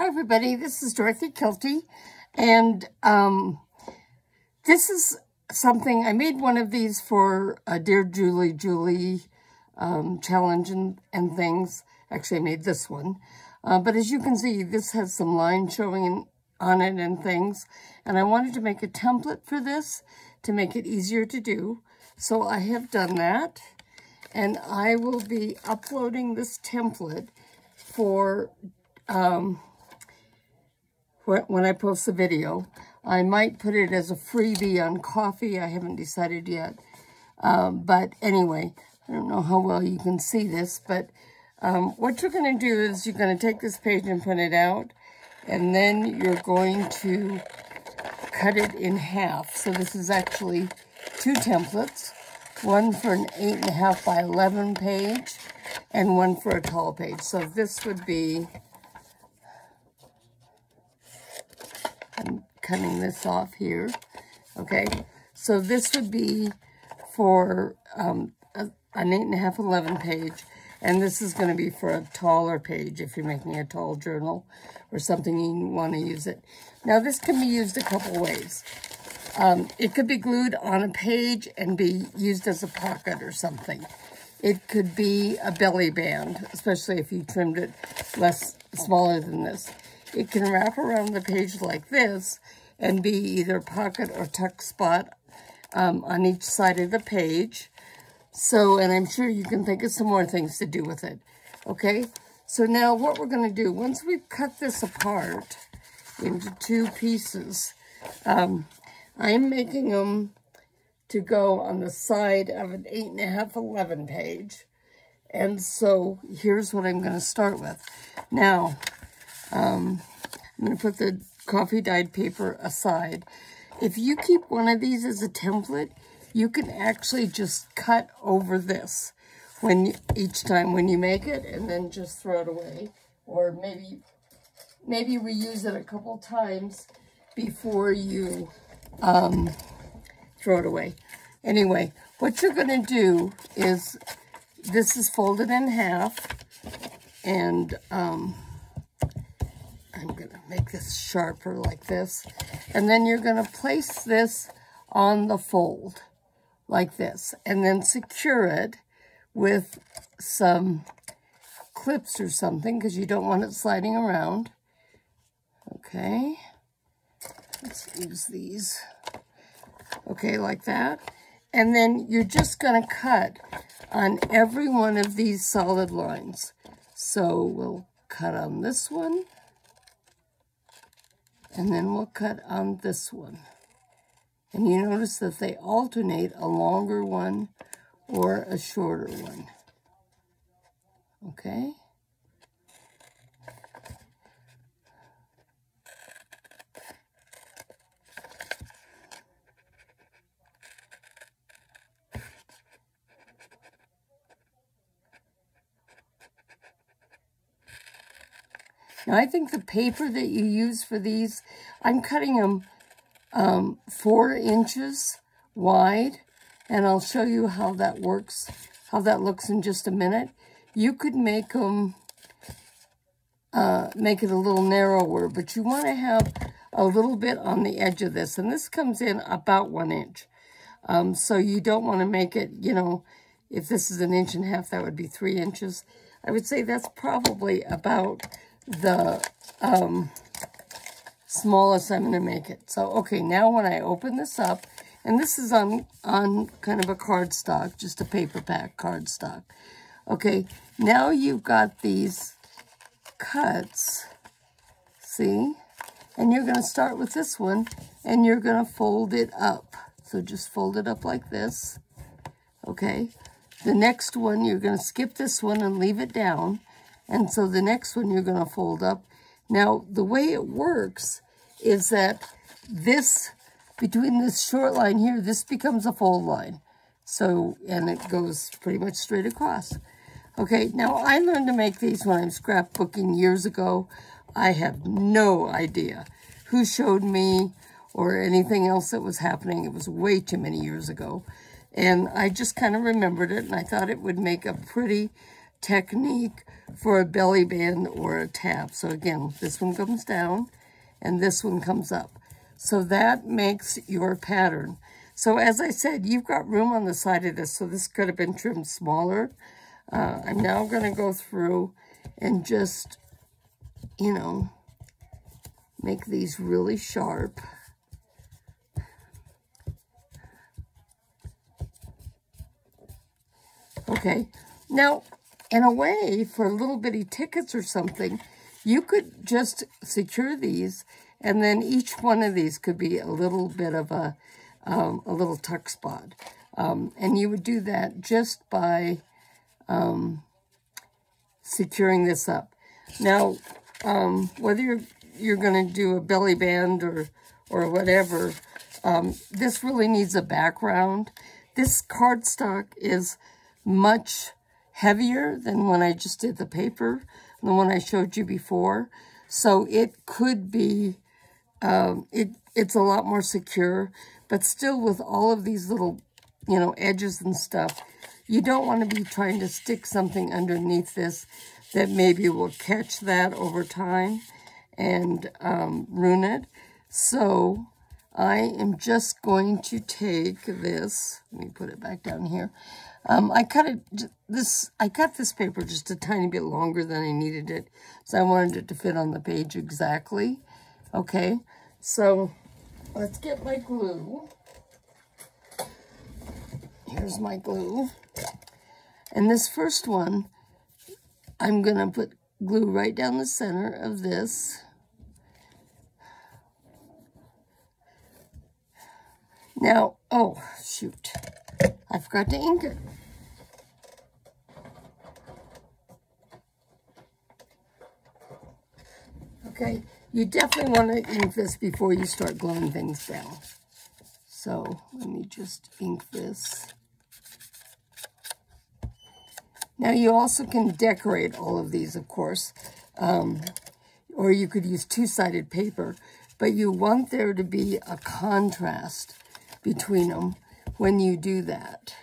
Hi everybody, this is Dorothy Kilty, and this is something, I made one of these for a Dear Julie challenge and things. Actually, I made this one. But as you can see, this has some lines showing on it and things. And I wanted to make a template for this to make it easier to do. So I have done that. And I will be uploading this template for when I post the video. I might put it as a freebie on Coffee. I haven't decided yet. But anyway, I don't know how well you can see this, but what you're going to do is you're going to take this page and print it out, and then you're going to cut it in half. So this is actually two templates, one for an 8.5 by 11 page and one for a tall page. So this would be, I'm cutting this off here, okay? So this would be for an 8.5, 11 page, and this is going to be for a taller page if you're making a tall journal or something you want to use it. Now this can be used a couple ways. It could be glued on a page and be used as a pocket or something. It could be a belly band, especially if you trimmed it smaller than this. It can wrap around the page like this and be either pocket or tuck spot on each side of the page. So, and I'm sure you can think of some more things to do with it. Okay, so now what we're going to do, once we've cut this apart into two pieces, I'm making them to go on the side of an 8.5, 11 page. And so here's what I'm going to start with. Now, I'm going to put the coffee dyed paper aside. If you keep one of these as a template, you can actually just cut over this each time when you make it, and then just throw it away. Or maybe reuse it a couple times before you throw it away. Anyway, what you're going to do is, this is folded in half, and I'm going to make this sharper like this, and then you're going to place this on the fold like this, and then secure it with some clips or something, because you don't want it sliding around. Okay, let's use these. Okay, like that. And then you're just going to cut on every one of these solid lines. So we'll cut on this one, and then we'll cut on this one. And you notice that they alternate a longer one or a shorter one. Okay? Now, I think the paper that you use for these, I'm cutting them 4 inches wide, and I'll show you how that works, how that looks in just a minute. You could make them, make it a little narrower, but you want to have a little bit on the edge of this, and this comes in about 1 inch. So you don't want to make it, you know, if this is 1.5 inches, that would be 3 inches. I would say that's probably about the smallest I'm going to make it. So, okay, now when I open this up, and this is on kind of a cardstock, just a paper pack cardstock. Okay, now you've got these cuts, see? And you're going to start with this one, and you're going to fold it up. So just fold it up like this, okay? The next one, you're going to skip this one and leave it down. And so the next one you're going to fold up. Now, the way it works is that this, between this short line here, this becomes a fold line. So, and it goes pretty much straight across. Okay, now I learned to make these when I was scrapbooking years ago. I have no idea who showed me or anything else that was happening. It was way too many years ago. And I just kind of remembered it, and I thought it would make a pretty technique for a belly band or a tab. So again, this one comes down and this one comes up. So that makes your pattern. So as I said, you've got room on the side of this, so this could have been trimmed smaller. I'm now going to go through and just, you know, make these really sharp. Okay, now, in a way, for little bitty tickets or something, you could just secure these, and then each one of these could be a little bit of a little tuck spot. And you would do that just by securing this up. Now, whether you're going to do a belly band or whatever, this really needs a background. This cardstock is much heavier than when I just did the paper, the one I showed you before. So it could be, it's a lot more secure, but still with all of these little, you know, edges and stuff, you don't want to be trying to stick something underneath this that maybe will catch that over time and ruin it. So I am just going to take this, let me put it back down here. I cut this paper just a tiny bit longer than I needed it, so I wanted it to fit on the page exactly. Okay, so let's get my glue. Here's my glue. And this first one, I'm gonna put glue right down the center of this. Now, oh, shoot. I forgot to ink it. Okay, you definitely want to ink this before you start gluing things down. So let me just ink this. Now you also can decorate all of these, of course, or you could use two-sided paper, but you want there to be a contrast between them when you do that.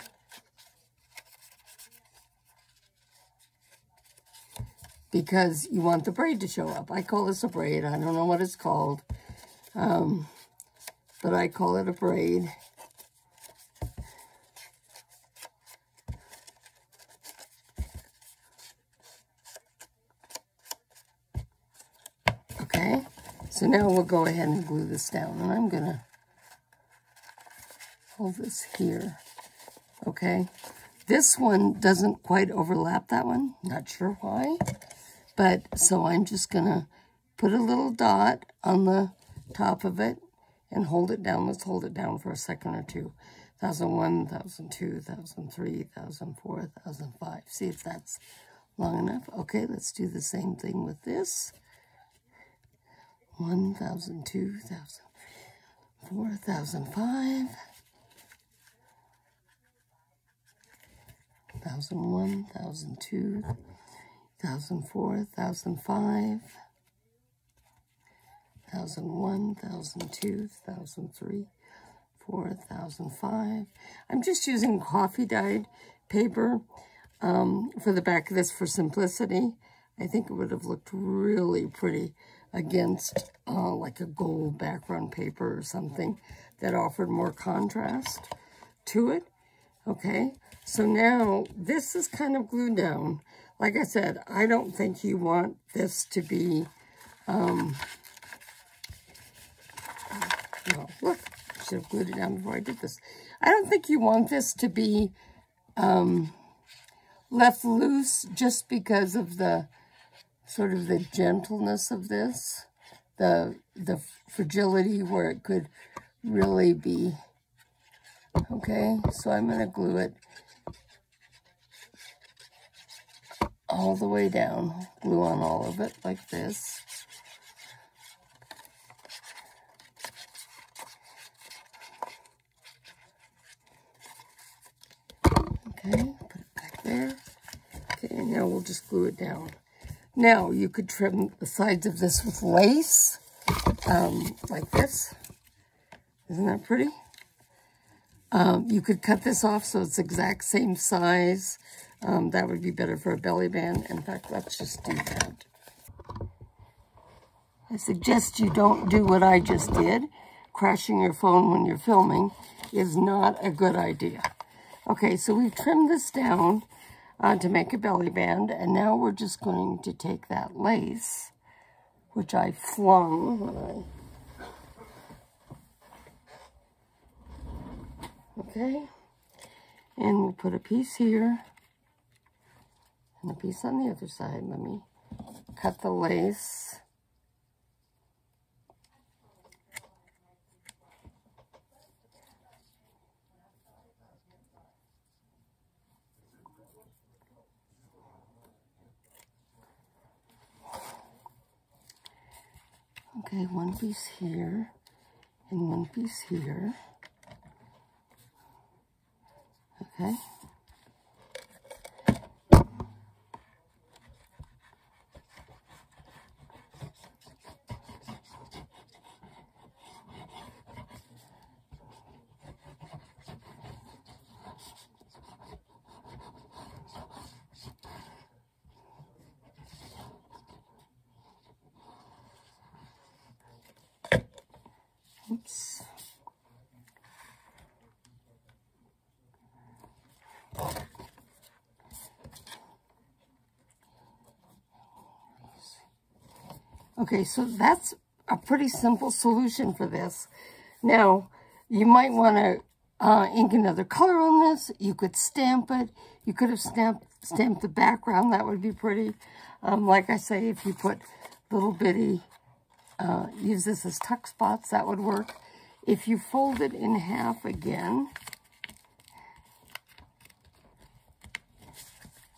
Because you want the braid to show up. I call this a braid. I don't know what it's called, but I call it a braid. Okay, so now we'll go ahead and glue this down, and I'm gonna hold this here. Okay, this one doesn't quite overlap that one, not sure why, but so I'm just gonna put a little dot on the top of it and hold it down. Let's hold it down for a second or two. 1001, 1002, 1003, 1004, 1005. See if that's long enough. Okay, let's do the same thing with this. 1002, 1004, 1005, 1001, 1002, 1004, 1005, 1001, 1002, 1003, 1005. I'm just using coffee dyed paper for the back of this for simplicity. I think it would have looked really pretty against like a gold background paper or something that offered more contrast to it. Okay, so now this is kind of glued down. Like I said, I don't think you want this to be, well, look, I should have glued it down before I did this. I don't think you want this to be left loose just because of the sort of the gentleness of this, the fragility where it could really be. Okay, so I'm going to glue it all the way down, glue on all of it like this. Okay, put it back there. Okay, and now we'll just glue it down. Now, you could trim the sides of this with lace, like this. Isn't that pretty? You could cut this off so it's exact same size That would be better for a belly band. In fact, let's just do that. I suggest you don't do what I just did. Crashing your phone when you're filming is not a good idea. Okay, so we've trimmed this down to make a belly band, and now we're just going to take that lace, which I flung. Okay, and we'll put a piece here and a piece on the other side. Let me cut the lace. Okay, one piece here and one piece here. Okay. Oops. Okay, so that's a pretty simple solution for this. Now, you might want to ink another color on this. You could stamp it. You could have stamped the background. That would be pretty. Like I say, if you put little bitty, use this as tuck spots, that would work. If you fold it in half again,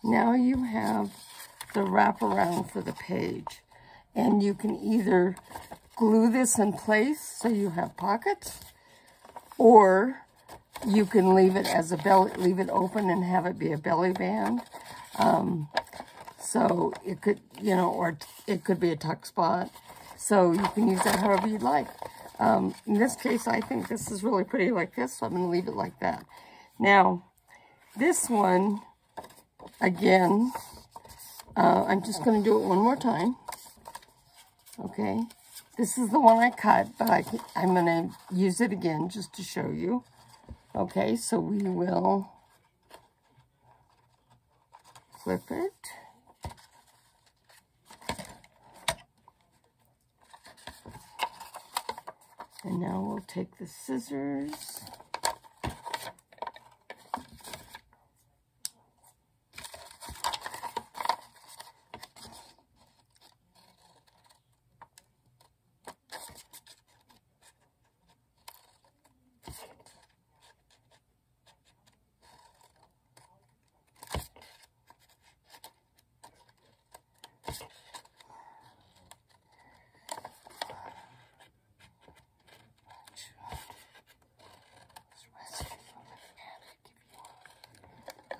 now you have the wraparound for the page. And you can either glue this in place so you have pockets, or you can leave it as leave it open and have it be a belly band. So it could, you know, or it could be a tuck spot. So you can use that however you'd like. In this case, I think this is really pretty like this, so I'm going to leave it like that. Now, this one, again, I'm just going to do it one more time. Okay, this is the one I cut, but I'm going to use it again just to show you. Okay, so we will flip it. And now we'll take the scissors.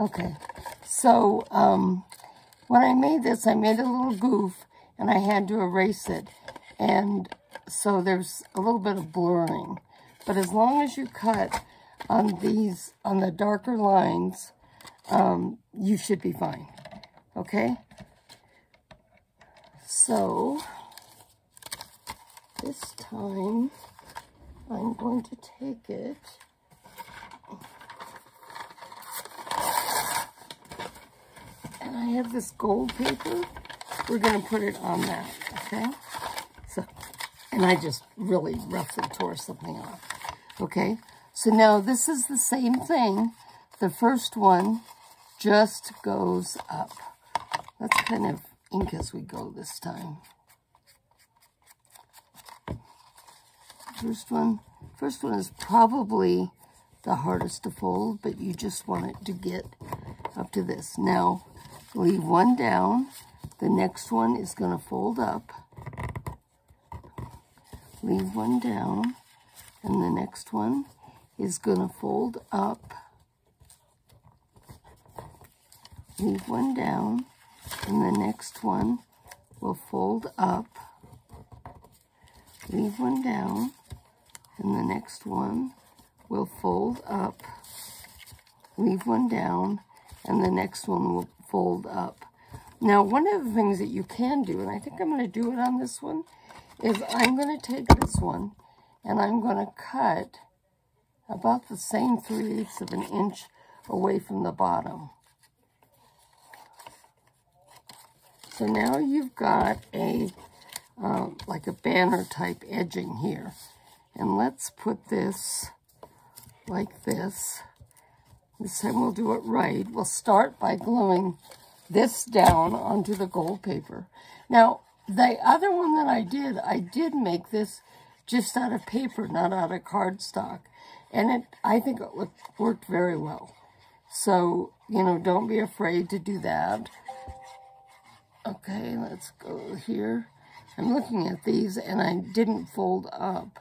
Okay, so when I made this, I made a little goof, and I had to erase it, and so there's a little bit of blurring. But as long as you cut on these, on the darker lines, you should be fine, okay? So, this time, I'm going to take it, and I have this gold paper. We're going to put it on that, okay? So, and I just really roughly tore something off, okay? So now this is the same thing. The first one just goes up. Let's kind of ink as we go this time. First one is probably the hardest to fold, but you just want it to get up to this. Now, leave one down. The next one is going to fold up. Leave one down, and the next one is going to fold up. Leave one down, and the next one will fold up. Leave one down, and the next one will fold up. Leave one down, and the next one will fold up. Now, one of the things that you can do, and I think I'm going to do it on this one, is I'm going to take this one and I'm going to cut about the same 3/8 of an inch away from the bottom. So now you've got a like a banner type edging here. And let's put this like this. This time we'll do it right. We'll start by gluing this down onto the gold paper. Now, the other one that I did make this just out of paper, not out of cardstock. And I think it worked very well. So, you know, don't be afraid to do that. Okay, let's go here. I'm looking at these and I didn't fold up.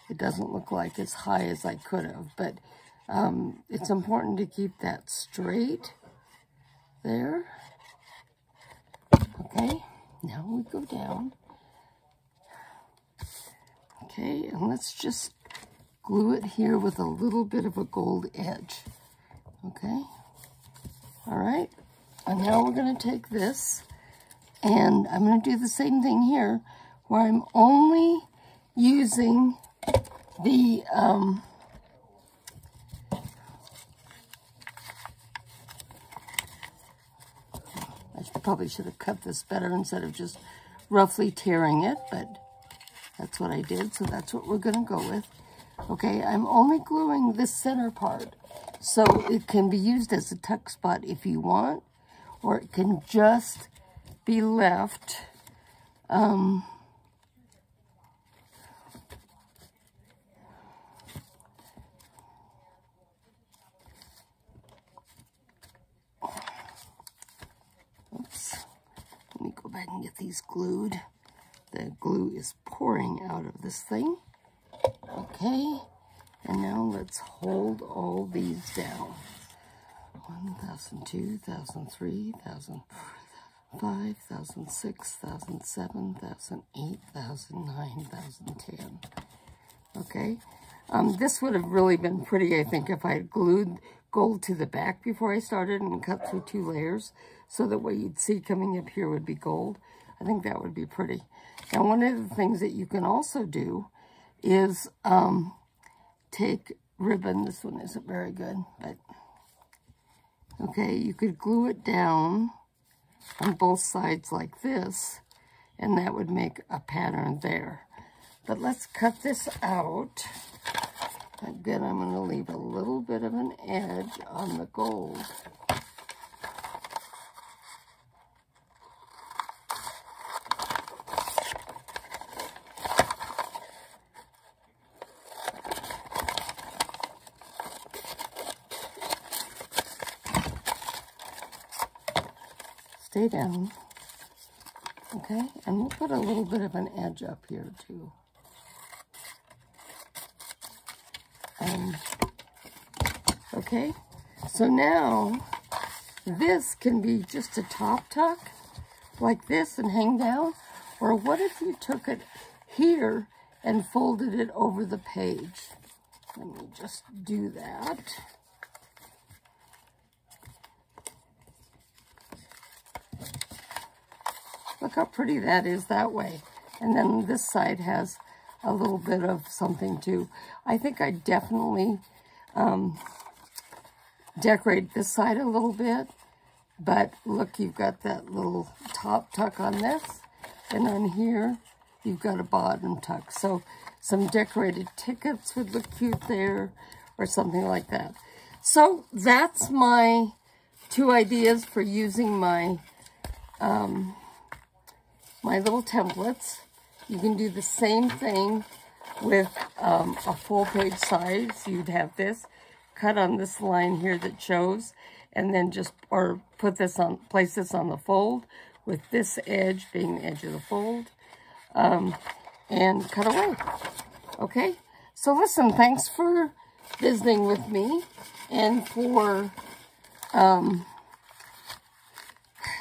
It doesn't look like as high as I could have, but it's important to keep that straight there. Okay, now we go down. Okay, and let's just glue it here with a little bit of a gold edge. Okay, all right, and now we're going to take this and I'm going to do the same thing here where I'm only using the I probably should have cut this better instead of just roughly tearing it, but that's what I did, so that's what we're going to go with. Okay, I'm only gluing this center part, so it can be used as a tuck spot if you want, or it can just be left oops, let me go back and get these glued. The glue is pouring out of this thing. Okay, and now let's hold all these down. 1,000, 2,000, 3,000, 5,000, 6,000, 7,000, 8,000, 9,000, 10. Okay, this would have really been pretty, I think, if I had glued gold to the back before I started and cut through 2 layers, so that what you'd see coming up here would be gold. I think that would be pretty. Now, one of the things that you can also do is take ribbon. This one isn't very good, but okay, you could glue it down on both sides like this, and that would make a pattern there. But let's cut this out. Again, I'm going to leave a little bit of an edge on the gold. Stay down. Okay, and we'll put a little bit of an edge up here too. Okay, so now this can be just a top tuck like this and hang down, or what if you took it here and folded it over the page? Let me just do that. Look how pretty that is that way. And then this side has a little bit of something too. I think I definitely decorate this side a little bit, but look, you've got that little top tuck on this, and on here you've got a bottom tuck. So some decorated tickets would look cute there, or something like that. So that's my 2 ideas for using my my little templates. You can do the same thing with a full page size. You'd have this cut on this line here that shows, and then just, or put this on, place this on the fold with this edge being the edge of the fold, and cut away. Okay, so listen, thanks for visiting with me and for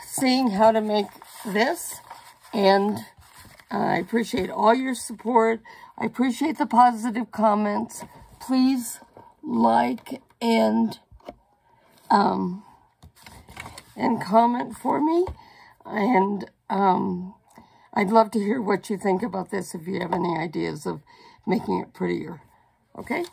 seeing how to make this. And I appreciate all your support. I appreciate the positive comments. Please like and and comment for me. And I'd love to hear what you think about this if you have any ideas of making it prettier. Okay?